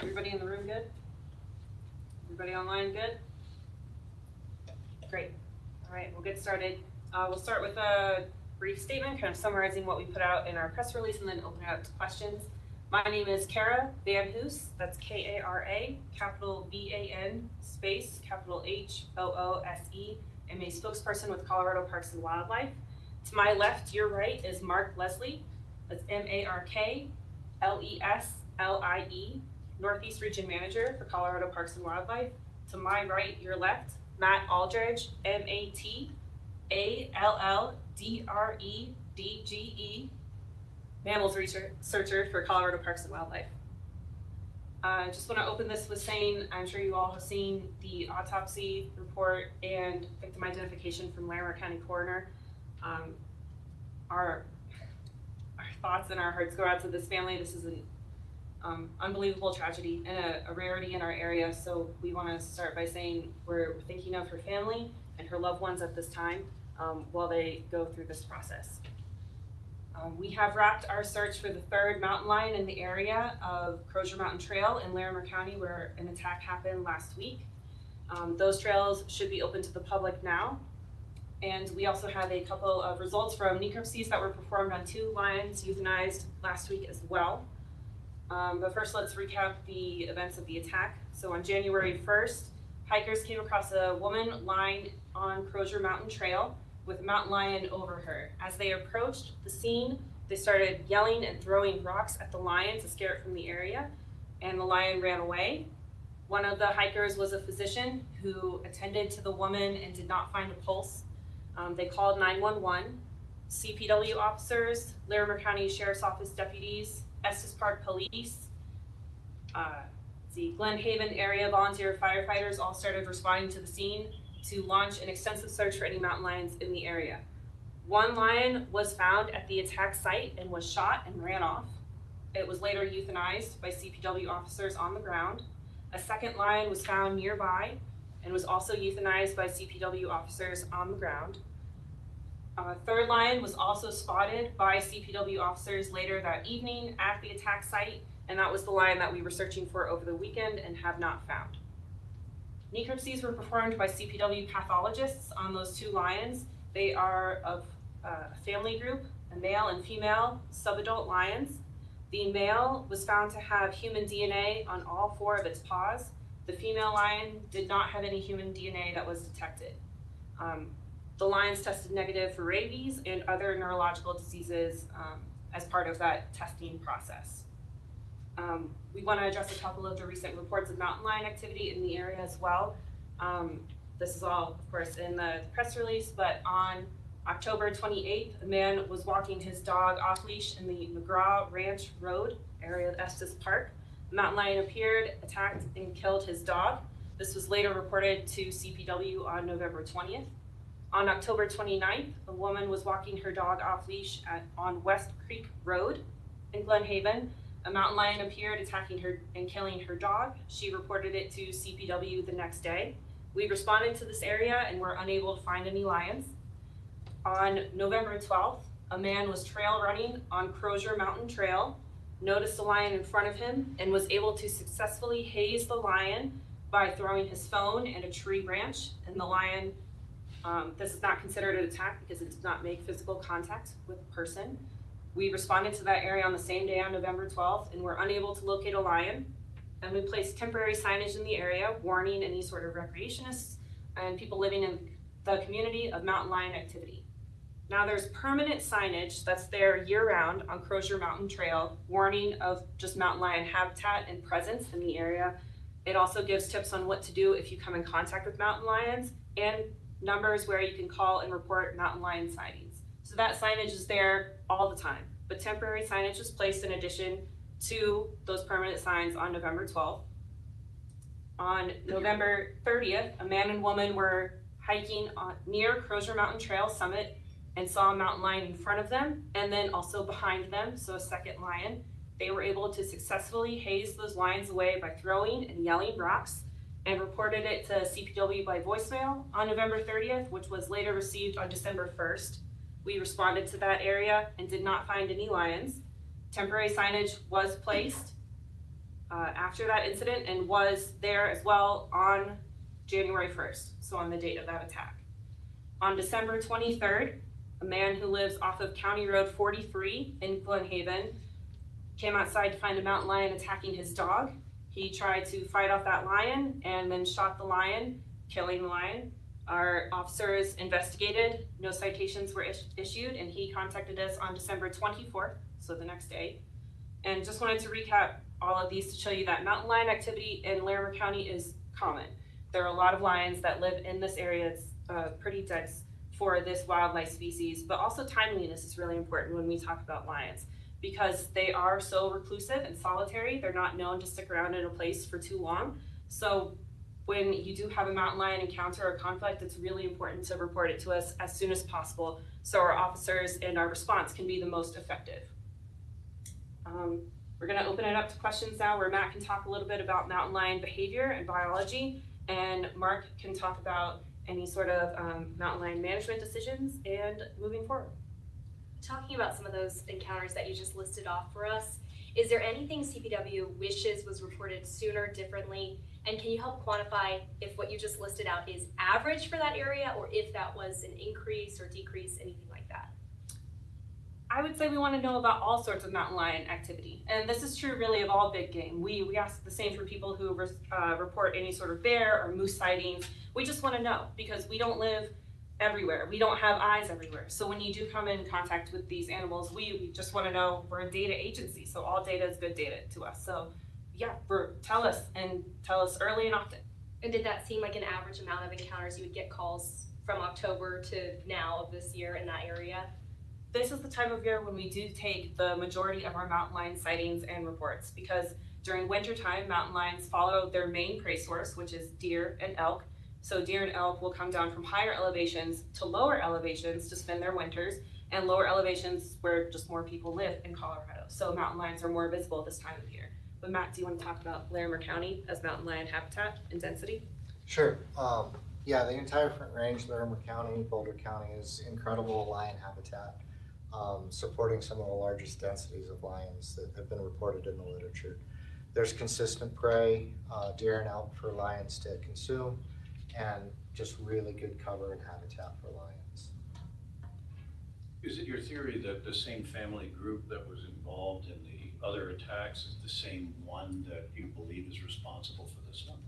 Everybody in the room good? Everybody online good? Great. All right, we'll get started. We'll start with a brief statement, kind of summarizing what we put out in our press release and then open it up to questions. My name is Kara Van Hoos, that's K-A-R-A, capital V-A-N, space, capital H-O-O-S-E. I'm a spokesperson with Colorado Parks and Wildlife. To my left, your right, is Mark Leslie, that's M-A-R-K-L-E-S-L-I-E, Northeast Region Manager for Colorado Parks and Wildlife. To my right, your left, Matt Aldridge, M-A-T-A-L-L-D-R-E-D-G-E, Mammals Researcher for Colorado Parks and Wildlife. I just want to open this with saying, I'm sure you all have seen the autopsy report and victim identification from Larimer County Coroner. Our thoughts and our hearts go out to this family. This is an unbelievable tragedy and a rarity in our area. So we want to start by saying we're thinking of her family and her loved ones at this time while they go through this process. We have wrapped our search for the third mountain lion in the area of Crozier Mountain Trail in Larimer County, where an attack happened last week. Those trails should be open to the public now. And we also have a couple of results from necropsies that were performed on 2 lions euthanized last week as well. But first, let's recap the events of the attack. So on January 1st, hikers came across a woman lying on Crozier Mountain Trail with a mountain lion over her. As they approached the scene, they started yelling and throwing rocks at the lion to scare it from the area, and the lion ran away. One of the hikers was a physician who attended to the woman and did not find a pulse. They called 911. CPW officers, Larimer County Sheriff's Office deputies, Estes Park Police, the Glen Haven area volunteer firefighters all started responding to the scene to launch an extensive search for any mountain lions in the area. One lion was found at the attack site and was shot and ran off. It was later euthanized by CPW officers on the ground. A second lion was found nearby and was also euthanized by CPW officers on the ground. A third lion was also spotted by CPW officers later that evening at the attack site, and that was the lion that we were searching for over the weekend and have not found. Necropsies were performed by CPW pathologists on those 2 lions. They are of a family group, a male and female subadult lions. The male was found to have human DNA on all 4 of its paws. The female lion did not have any human DNA that was detected. The lions tested negative for rabies and other neurological diseases as part of that testing process. We want to address a couple of the recent reports of mountain lion activity in the area as well. This is all, of course, in the press release, but on October 28th, a man was walking his dog off leash in the McGraw Ranch Road area of Estes Park. The mountain lion appeared, attacked, and killed his dog. This was later reported to CPW on November 20th. On October 29th, a woman was walking her dog off leash on West Creek Road in Glen Haven. A mountain lion appeared, attacking her and killing her dog. She reported it to CPW the next day. We responded to this area and were unable to find any lions. On November 12th, a man was trail running on Crozier Mountain Trail, noticed a lion in front of him, and was able to successfully haze the lion by throwing his phone and a tree branch. And the lion, this is not considered an attack because it did not make physical contact with a person. We responded to that area on the same day on November 12th and were unable to locate a lion. And we placed temporary signage in the area warning any sort of recreationists and people living in the community of mountain lion activity. Now there's permanent signage that's there year-round on Crozier Mountain Trail warning of just mountain lion habitat and presence in the area. It also gives tips on what to do if you come in contact with mountain lions and numbers where you can call and report mountain lion sightings. So that signage is there all the time, but temporary signage was placed in addition to those permanent signs on November 12th. On November 30th, a man and woman were hiking near Crozier Mountain Trail summit and saw a mountain lion in front of them and then also behind them, so a second lion. They were able to successfully haze those lions away by throwing and yelling rocks and reported it to CPW by voicemail on November 30th, which was later received on December 1st. We responded to that area and did not find any lions. Temporary signage was placed after that incident and was there as well on January 1st, so on the date of that attack. On December 23rd, a man who lives off of County Road 43 in Glen Haven came outside to find a mountain lion attacking his dog. He tried to fight off that lion and then shot the lion, killing the lion. Our officers investigated, no citations were issued, and he contacted us on December 24th, so the next day. And just wanted to recap all of these to show you that mountain lion activity in Larimer County is common. There are a lot of lions that live in this area. It's pretty dense for this wildlife species, but also timeliness is really important when we talk about lions because they are so reclusive and solitary. They're not known to stick around in a place for too long. So when you do have a mountain lion encounter or conflict, it's really important to report it to us as soon as possible so our officers and our response can be the most effective. We're gonna open it up to questions now where Matt can talk a little bit about mountain lion behavior and biology, and Mark can talk about any sort of mountain lion management decisions and moving forward. Talking about some of those encounters that you just listed off for us, is there anything CPW wishes was reported sooner, differently? And can you help quantify if what you just listed out is average for that area or if that was an increase or decrease, anything like that? I would say we want to know about all sorts of mountain lion activity. And this is true really of all big game. We ask the same for people who report any sort of bear or moose sightings. We just want to know because we don't live everywhere. We don't have eyes everywhere. So when you do come in contact with these animals, we just want to know. We're a data agency, so all data is good data to us. So yeah, tell us early and often. And did that seem like an average amount of encounters you would get calls from October to now of this year in that area? This is the time of year when we do take the majority of our mountain lion sightings and reports because during wintertime, mountain lions follow their main prey source, which is deer and elk. So deer and elk will come down from higher elevations to lower elevations to spend their winters, and lower elevations where just more people live in Colorado. So mountain lions are more visible this time of year. But Matt, do you want to talk about Larimer County as mountain lion habitat and density? Sure. Yeah, the entire Front Range, Larimer County, Boulder County is incredible lion habitat, supporting some of the largest densities of lions that have been reported in the literature. There's consistent prey, deer and elk for lions to consume, and just really good cover and habitat for lions. Is it your theory that the same family group that was involved in the other attacks is the same one that you believe is responsible for this one?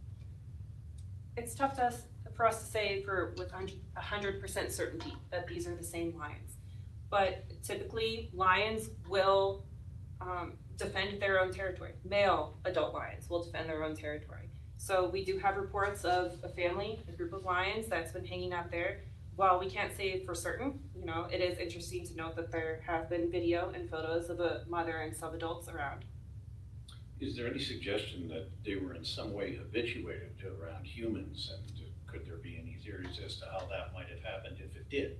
It's tough for us to say with 100% certainty that these are the same lions. But typically, lions will defend their own territory. Male adult lions will defend their own territory. So we do have reports of a group of lions that's been hanging out there. While we can't say for certain, it is interesting to note that there have been video and photos of a mother and sub-adults around. Is there any suggestion that they were in some way habituated around humans, and could there be any theories as to how that might have happened if it did?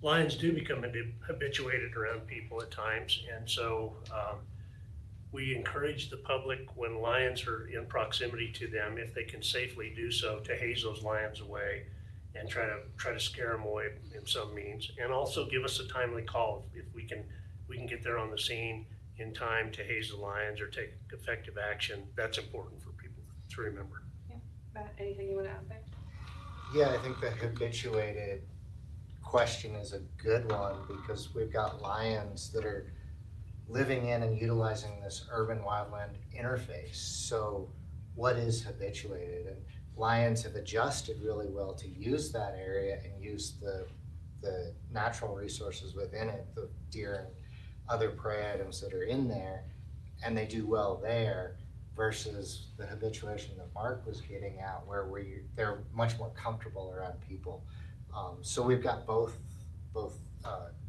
Lions do become habituated around people at times, and so we encourage the public when lions are in proximity to them, if they can safely do so, to haze those lions away and try to scare them away in some means, and also give us a timely call if we can get there on the scene in time to haze the lions or take effective action. That's important for people to remember. Yeah, Matt, anything you want to add there? Yeah, I think the habituated question is a good one because we've got lions that are living in and utilizing this urban wildland interface. So what is habituated? And lions have adjusted really well to use that area and use the natural resources within it, the deer and other prey items that are in there, and they do well there versus the habituation that Mark was getting at where they're much more comfortable around people. So we've got both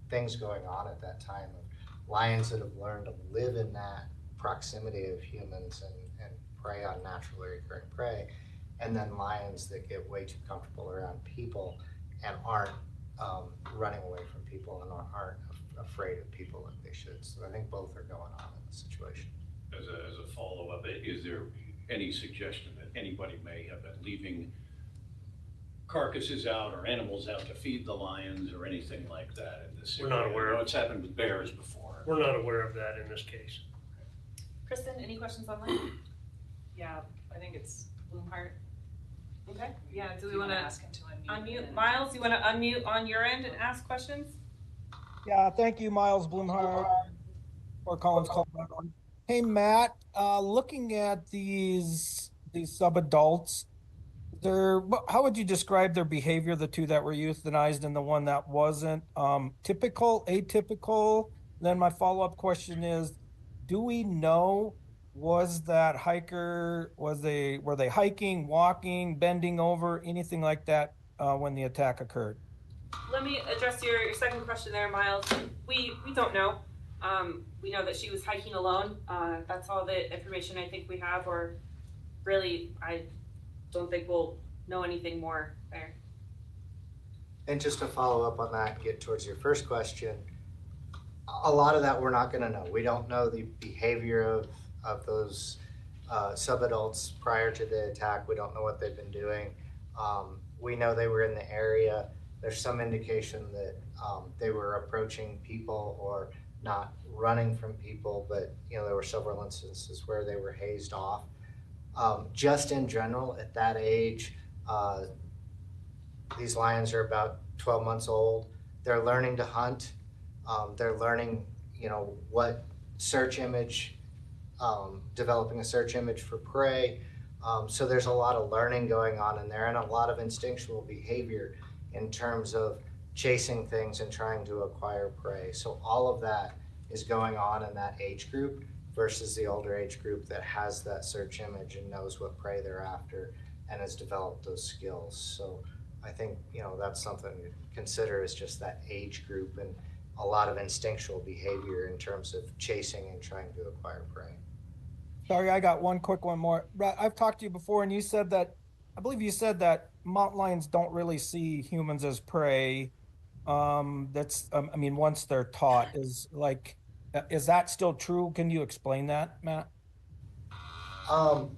things going on at that time of lions that have learned to live in that proximity of humans and prey on naturally occurring prey, and then lions that get way too comfortable around people and aren't running away from people and aren't afraid of people like they should. So I think both are going on in the situation. As a follow-up, is there any suggestion that anybody may have been leaving carcasses out or animals out to feed the lions or anything like that in this area? We're not aware of it. It's happened with bears before. We're not aware of that in this case. Kristen, any questions online? Yeah, I think it's Bloomhart. Okay, yeah, do we You wanna ask him to unmute? and- Miles, you wanna unmute on your end and ask questions? Yeah, thank you, Miles Blumhart, or Collins Colorado. Hey, Matt, looking at these sub-adults, how would you describe their behavior, the two that were euthanized and the one that wasn't? Typical, atypical? Then my follow-up question is, do we know, was that hiker, were they hiking, walking, bending over, anything like that, when the attack occurred? Let me address your second question there, Miles. We don't know. We know that she was hiking alone. That's all the information I think we have, or really, I don't think we'll know anything more there. And just to follow up on that and get towards your first question, a lot of that we're not gonna know. We don't know the behavior of those sub-adults prior to the attack. We don't know what they've been doing. We know they were in the area. There's some indication that they were approaching people or not running from people, but there were several instances where they were hazed off. Just in general, at that age, these lions are about 12 months old. They're learning to hunt. They're learning, what search image, developing a search image for prey. So there's a lot of learning going on in there and a lot of instinctual behavior in terms of chasing things and trying to acquire prey. So all of that is going on in that age group versus the older age group that has that search image and knows what prey they're after and has developed those skills. So I think, that's something to consider, is just that age group and a lot of instinctual behavior in terms of chasing and trying to acquire prey. Sorry, I got one quick one more. I've talked to you before and I believe you said that mountain lions don't really see humans as prey. Once they're taught, is that still true? Can you explain that, Matt?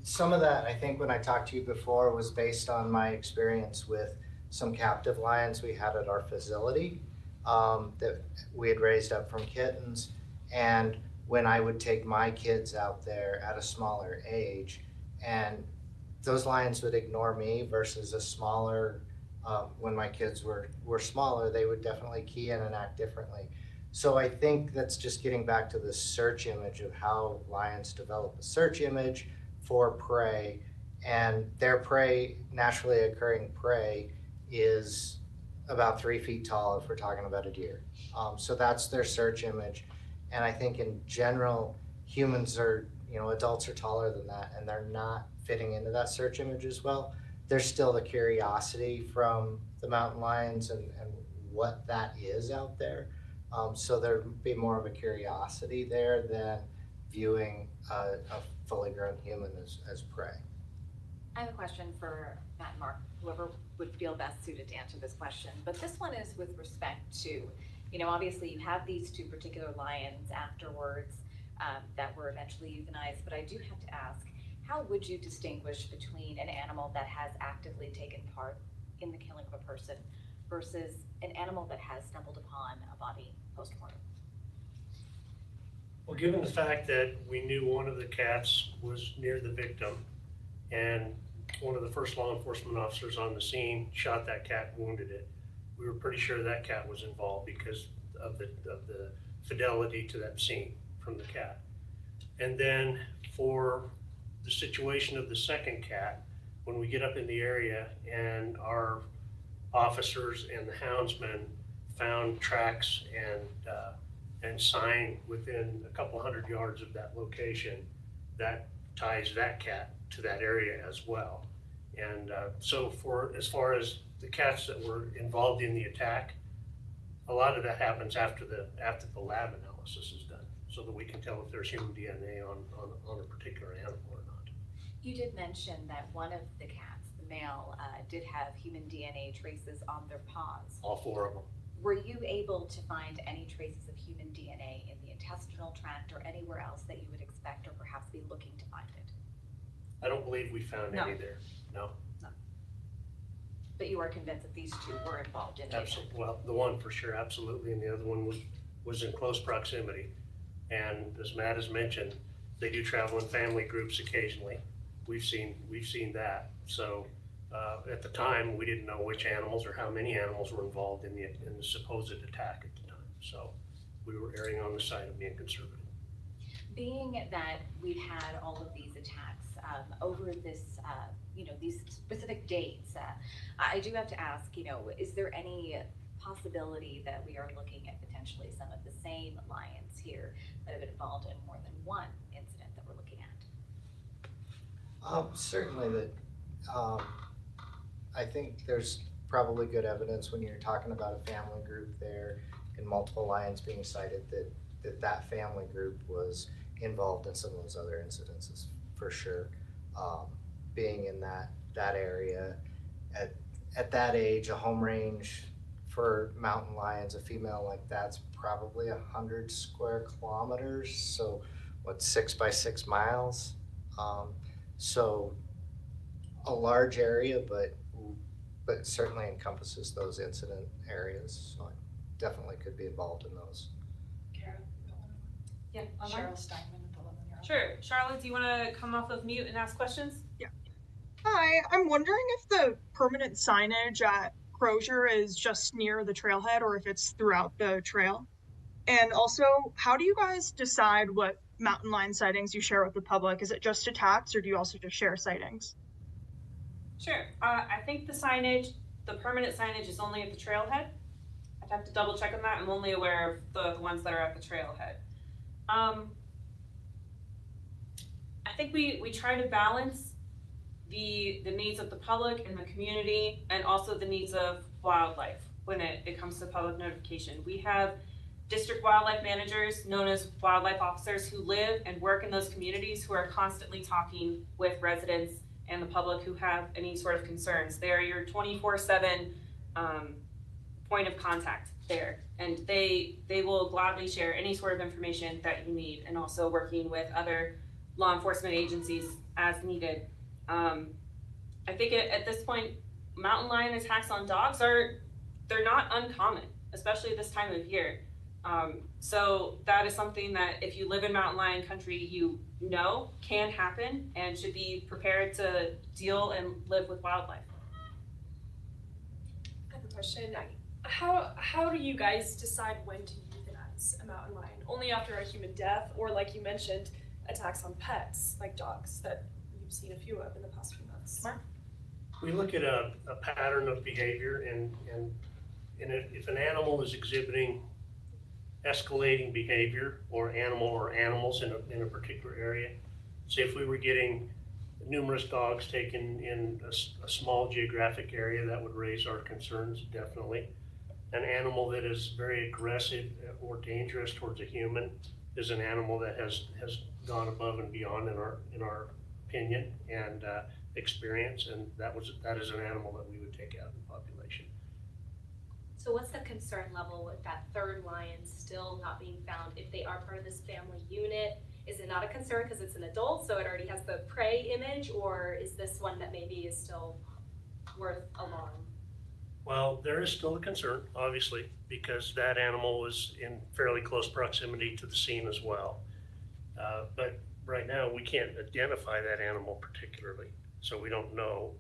Some of that, I think when I talked to you before, was based on my experience with some captive lions we had at our facility that we had raised up from kittens. And when I would take my kids out there at a smaller age, and those lions would ignore me versus a smaller, when my kids were smaller, they would definitely key in and act differently. So I think that's just getting back to the search image of how lions develop a search image for prey, and their prey, naturally occurring prey, is about 3 feet tall if we're talking about a deer. So that's their search image. And I think in general, humans are, adults are taller than that, and they're not fitting into that search image as well. There's still the curiosity from the mountain lions and what that is out there. So there'd be more of a curiosity there than viewing a fully grown human as prey. I have a question for Matt and Mark, whoever would feel best suited to answer this question. But this one is with respect to, obviously you have these two particular lions afterwards that were eventually euthanized. But I do have to ask, how would you distinguish between an animal that has actively taken part in the killing of a person versus an animal that has stumbled upon a body post-mortem? Well, given the fact that we knew one of the cats was near the victim, and one of the first law enforcement officers on the scene shot that cat, wounded it, we were pretty sure that cat was involved because of the fidelity to that scene from the cat. And then for the situation of the second cat, when we get up in the area and our officers and the houndsmen found tracks and sign within a couple hundred yards of that location, that ties that cat to that area as well. And so as far as the cats that were involved in the attack, a lot of that happens after the lab analysis is done, so that we can tell if there's human DNA on a particular animal or not. You did mention that one of the cats, the male, did have human DNA traces on their paws. All four of them. Were you able to find any traces of human DNA in the intestinal tract or anywhere else that you would expect or perhaps be looking to find it? I don't believe we found any there, no. But you are convinced that these two were involved in it? Absolutely. Well, the one for sure, absolutely, and the other one was in close proximity. And as Matt has mentioned, They do travel in family groups occasionally. We've seen that. So at the time, we didn't know which animals or how many animals were involved in the supposed attack at the time. So we were erring on the side of being conservative. Being that we've had all of these attacks over this, these specific dates, I do have to ask, is there any possibility that we are looking at potentially some of the same lions here that have been involved in more than one incident that we're looking at? Certainly that, I think there's probably good evidence when you're talking about a family group there and multiple lions being cited that family group was involved in some of those other incidences for sure. Being in that area at that age, a home range for mountain lions, a female like that's probably 100 square kilometers. So what, 6 by 6 miles? So a large area, but certainly encompasses those incident areas. So I definitely could be involved in those. Yeah, Cheryl Steinman at the 11-year-old. Sure. Charlotte, do you want to come off of mute and ask questions? Hi, I'm wondering if the permanent signage at Crozier is just near the trailhead or if it's throughout the trail. And also, how do you guys decide what mountain lion sightings you share with the public? Is it just attacks or do you also just share sightings? Sure. I think the permanent signage is only at the trailhead. I'd have to double check on that. I'm only aware of the ones that are at the trailhead. I think we try to balance the needs of the public and the community and also the needs of wildlife when it comes to public notification. We have district wildlife managers known as wildlife officers who live and work in those communities who are constantly talking with residents and the public who have any sort of concerns. They are your 24/7 point of contact there, and they will gladly share any sort of information that you need, and also working with other law enforcement agencies as needed. I think at this point, mountain lion attacks on dogs they're not uncommon, especially this time of year. So that is something that if you live in mountain lion country, you know can happen and should be prepared to deal and live with wildlife. I have a question. How do you guys decide when to euthanize a mountain lion? Only after a human death, or like you mentioned, attacks on pets like dogs that you've seen a few of in the past few months? Mark? We look at a pattern of behavior and if an animal is exhibiting escalating behavior or animals in a particular area, say if we were getting numerous dogs taken in a small geographic area, that would raise our concerns, definitely. An animal that is very aggressive or dangerous towards a human is an animal that has gone above and beyond in our opinion and experience, and that is an animal that we would take out of the population. So what's the concern level with that third lion still not being found if they are part of this family unit? Is it not a concern because it's an adult, so it already has the prey image, or is this one that maybe is still worth alarm? Well, there is still a concern, obviously, because that animal was in fairly close proximity to the scene as well. But right now, we can't identify that animal particularly, so we don't know.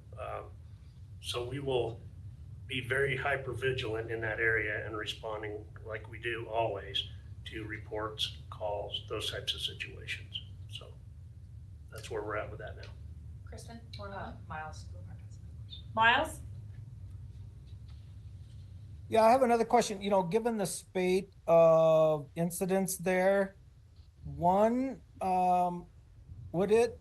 So we will be very hyper vigilant in that area and responding like we do always to reports, calls, those types of situations. So that's where we're at with that now. Kristen? Miles. Miles? Yeah, I have another question. Given the spate of incidents there, one, would it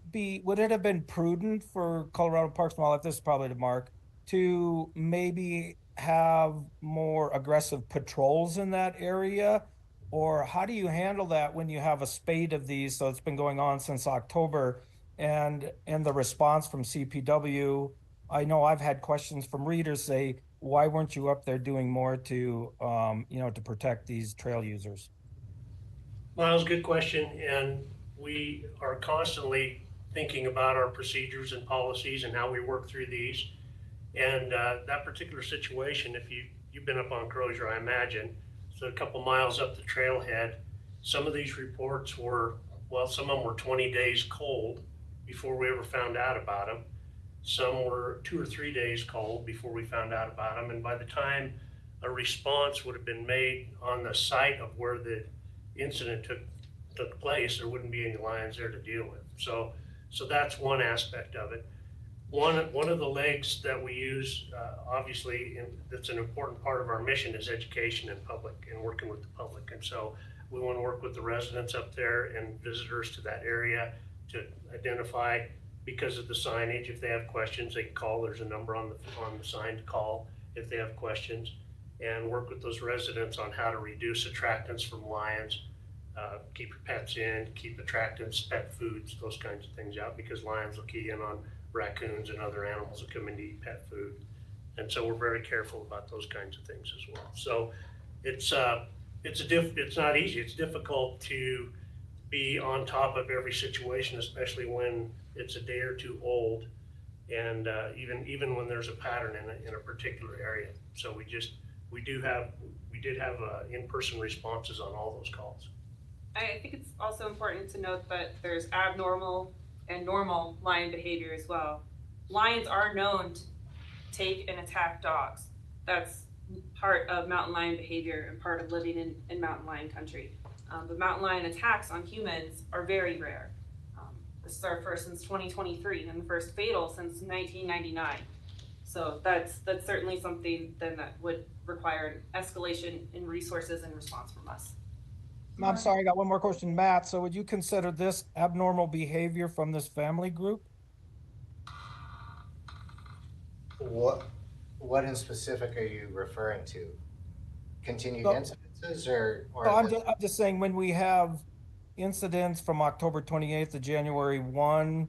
have been prudent for Colorado Parks and Wildlife, this is probably to Mark, to maybe have more aggressive patrols in that area? Or how do you handle that when you have a spate of these? So it's been going on since October, and the response from CPW, I know I've had questions from readers say, why weren't you up there doing more to to protect these trail users? Miles, good question. And we are constantly thinking about our procedures and policies and how we work through these. And that particular situation, if you've been up on Crozier, I imagine, so a couple miles up the trailhead, some of these reports were Well, some of them were 20 days cold before we ever found out about them. Some were 2 or 3 days cold before we found out about them. And by the time a response would have been made on the site of where the incident took place, there wouldn't be any lions there to deal with. So that's one aspect of it. One of the legs that we use, obviously, that's an important part of our mission, is education and public and working with the public. And so we want to work with the residents up there and visitors to that area to identify, because of the signage, if they have questions, they can call. There's a number on the sign to call if they have questions, and work with those residents on how to reduce attractants from lions, keep your pets in, keep attractants, pet foods, those kinds of things out, because lions will key in on raccoons and other animals that come in to eat pet food. And so we're very careful about those kinds of things as well. So it's not easy. It's difficult to be on top of every situation, especially when it's a day or two old, and even when there's a pattern in a particular area. So we did have in-person responses on all those calls. I think it's also important to note that there's abnormal and normal lion behavior as well. Lions are known to take and attack dogs. That's part of mountain lion behavior and part of living in mountain lion country. But mountain lion attacks on humans are very rare. This is our first since 2023 and the first fatal since 1999. So that's certainly something then that would require an escalation in resources and response from us. I'm sorry, I got one more question, Matt. So would you consider this abnormal behavior from this family group? What in specific are you referring to? Continued So- incidences or? So I'm just saying, when we have incidents from October 28th to January 1,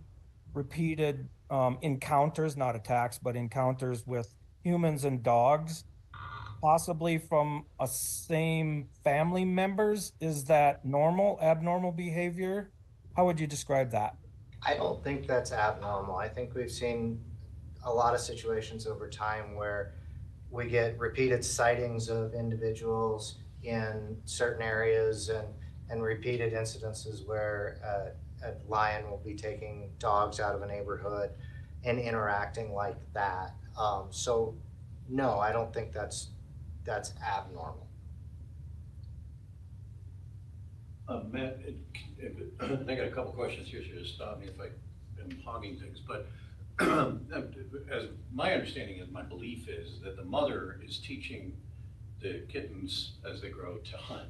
repeated encounters, not attacks, but encounters with humans and dogs, possibly from a same family members, is that normal, abnormal behavior? How would you describe that? I don't think that's abnormal. I think we've seen a lot of situations over time where we get repeated sightings of individuals in certain areas and repeated incidences where a lion will be taking dogs out of a neighborhood and interacting like that. So no, I don't think that's abnormal. Matt, I got a couple questions here, so just stop me if I am hogging things, but as my understanding is, my belief is that the mother is teaching the kittens as they grow to hunt.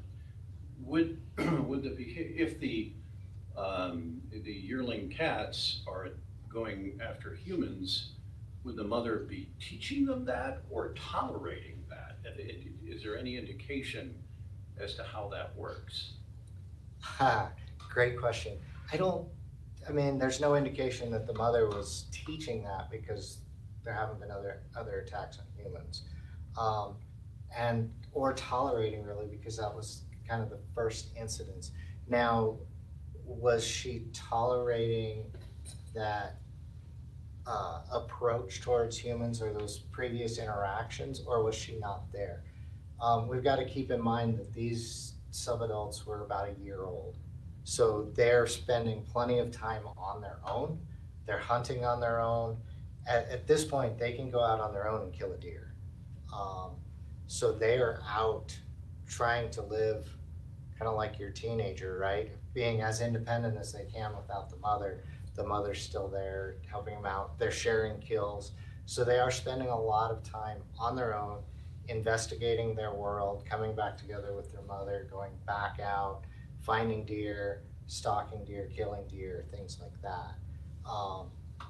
Would if the yearling cats are going after humans, would the mother be teaching them that or tolerating that? Is there any indication as to how that works? Great question. I mean, there's no indication that the mother was teaching that, because there haven't been other attacks on humans. Or tolerating, really, because that was kind of the first incidents. Now, was she tolerating that approach towards humans or those previous interactions, or was she not there? We've got to keep in mind that these subadults were about a year old. So they're spending plenty of time on their own. They're hunting on their own. At this point, they can go out on their own and kill a deer. So they are out trying to live kind of like your teenager, right? Being as independent as they can without the mother. The mother's still there helping them out. They're sharing kills. So they are spending a lot of time on their own, investigating their world, coming back together with their mother, going back out, finding deer, stalking deer, killing deer, things like that.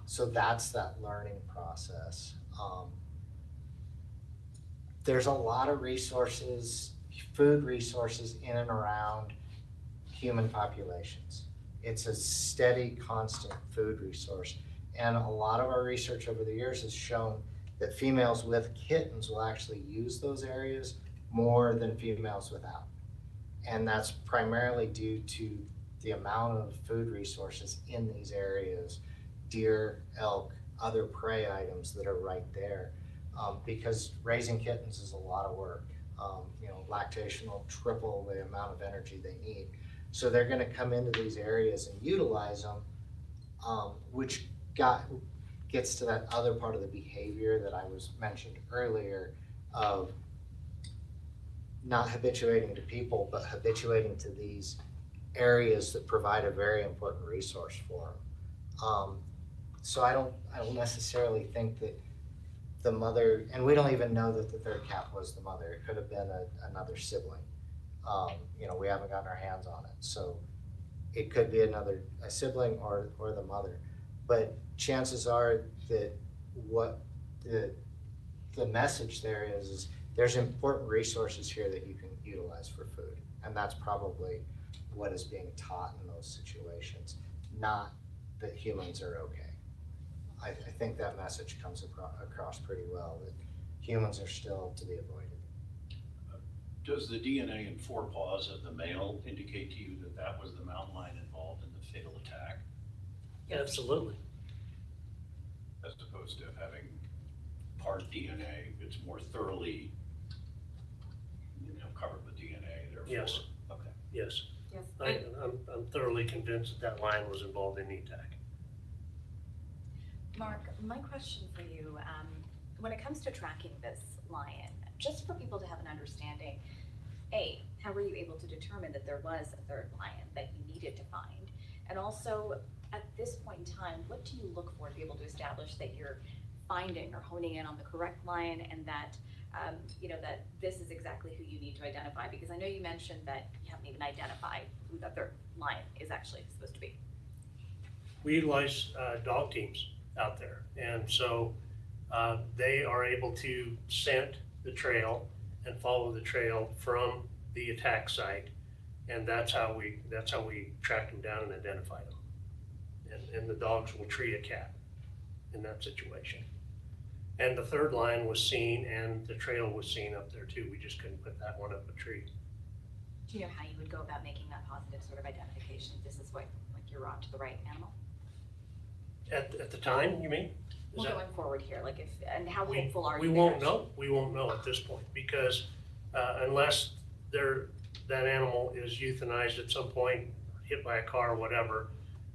So that's that learning process. There's a lot of resources, food resources in and around human populations. It's a steady, constant food resource. And a lot of our research over the years has shown that females with kittens will actually use those areas more than females without. And that's primarily due to the amount of food resources in these areas, deer, elk, other prey items that are right there. Because raising kittens is a lot of work. Lactation will triple the amount of energy they need. So they're gonna come into these areas and utilize them, which gets to that other part of the behavior that I was mentioned earlier of not habituating to people, but habituating to these areas that provide a very important resource for them. So I don't necessarily think that the mother, and we don't even know that the third cat was the mother. It could have been another sibling. We haven't gotten our hands on it. So it could be a sibling or the mother. But chances are that what the message there is there's important resources here that you can utilize for food. And that's probably what is being taught in those situations, not that humans are okay. I think that message comes across pretty well, that humans are still to be avoided. Does the DNA in forepaws of the male indicate to you that that was the mountain lion involved in the fatal attack, Absolutely. as opposed to having part DNA? It's more thoroughly, covered with DNA, therefore. Yes. Okay. Yes. Yes. I'm thoroughly convinced that lion was involved in the attack. Mark, my question for you, when it comes to tracking this lion, just for people to have an understanding, A, how were you able to determine that there was a third lion that you needed to find? And also, at this point in time, what do you look for to be able to establish that you're finding or honing in on the correct lion, and that, that this is exactly who you need to identify? Because I know you mentioned that you haven't even identified who the third lion is actually supposed to be. We utilize dog teams out there, and so they are able to scent the trail and follow the trail from the attack site, and that's how we track them down and identify them. And the dogs will treat a cat in that situation. And the third lion was seen, and the trail was seen up there too. We just couldn't put that one up a tree. Do you know how you would go about making that positive sort of identification? This is what, like, you're on to the right animal? At the time, you mean? Well, going forward here, like and how hopeful are we you? won't know. We won't know at this point, because unless that animal is euthanized at some point, hit by a car or whatever,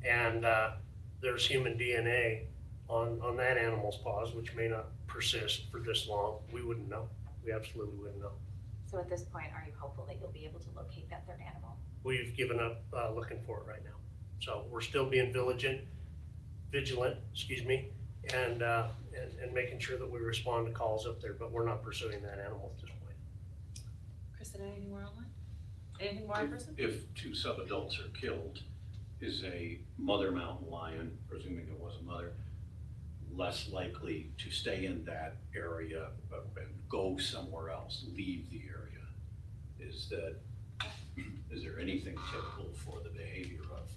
and there's human DNA on that animal's paws, which may not persist for this long, we wouldn't know. We absolutely wouldn't know. So at this point, are you hopeful that you'll be able to locate that third animal? We've given up looking for it right now. So we're still being vigilant, and making sure that we respond to calls up there, but we're not pursuing that animal at this point. Kristen, anything more online? Anything more in person? If two subadults are killed, is a mother mountain lion, presuming it was a mother, less likely to stay in that area and go somewhere else, leave the area? Is there anything typical for the behavior of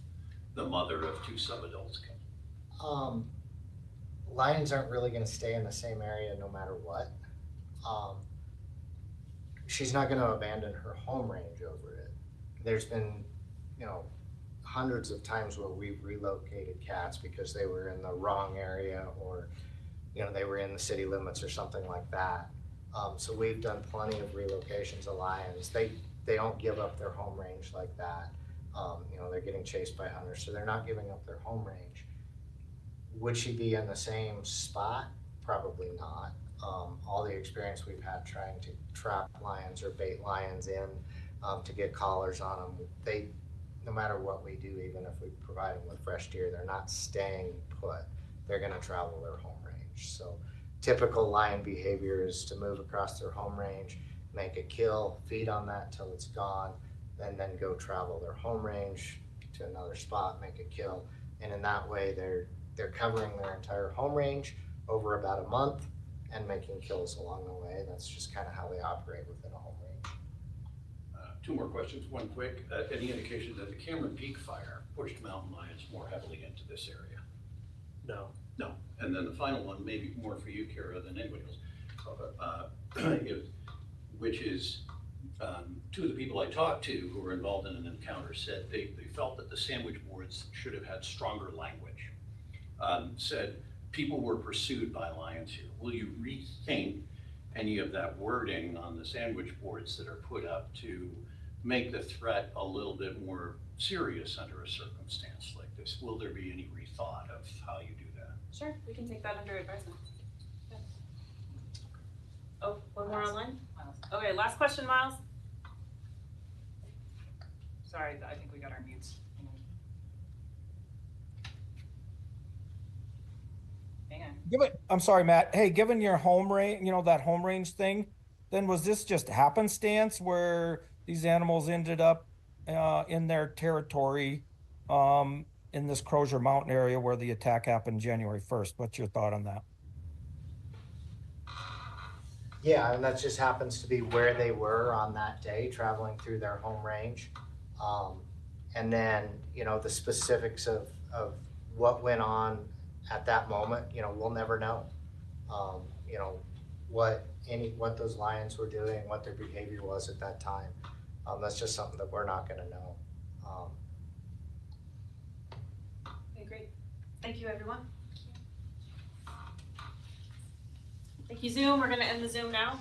the mother of two subadults killed? Lions aren't really gonna stay in the same area no matter what. She's not gonna abandon her home range over it. There's been, hundreds of times where we've relocated cats because they were in the wrong area, or, they were in the city limits or something like that. So we've done plenty of relocations of lions. They don't give up their home range like that. They're getting chased by hunters, so they're not giving up their home range. Would she be in the same spot? Probably not. All the experience we've had trying to trap lions or bait lions in to get collars on them, no matter what we do, even if we provide them with fresh deer, they're not staying put. They're gonna travel their home range. So typical lion behavior is to move across their home range, make a kill, feed on that till it's gone, and then go travel their home range to another spot, make a kill. And in that way, they're covering their entire home range over about a month and making kills along the way. That's just kind of how they operate within a home range. Two more questions, one quick. Any indication that the Cameron Peak fire pushed mountain lions more heavily into this area? No. No. And then the final one, maybe more for you, Kara, than anybody else, which is two of the people I talked to who were involved in an encounter said they felt that the sandwich boards should have had stronger language. Said people were pursued by lions here. Will you rethink any of that wording on the sandwich boards that are put up to make the threat a little bit more serious under a circumstance like this, will there be any rethought of how you do that? Sure, we can take that under advisement. Yeah. Oh, one more online? Miles. Okay, last question, Miles. Sorry, I think we got our mutes. Hang on. I'm sorry, Matt. Hey, given your home range, that home range thing, then was this just happenstance where these animals ended up in their territory in this Crozier Mountain area where the attack happened January 1st? What's your thought on that? Yeah, and that just happens to be where they were on that day, traveling through their home range. And then, the specifics of what went on at that moment, we'll never know. What those lions were doing, what their behavior was at that time. That's just something that we're not gonna know. Okay, great. Thank you, everyone. Thank you, Zoom. We're gonna end the Zoom now.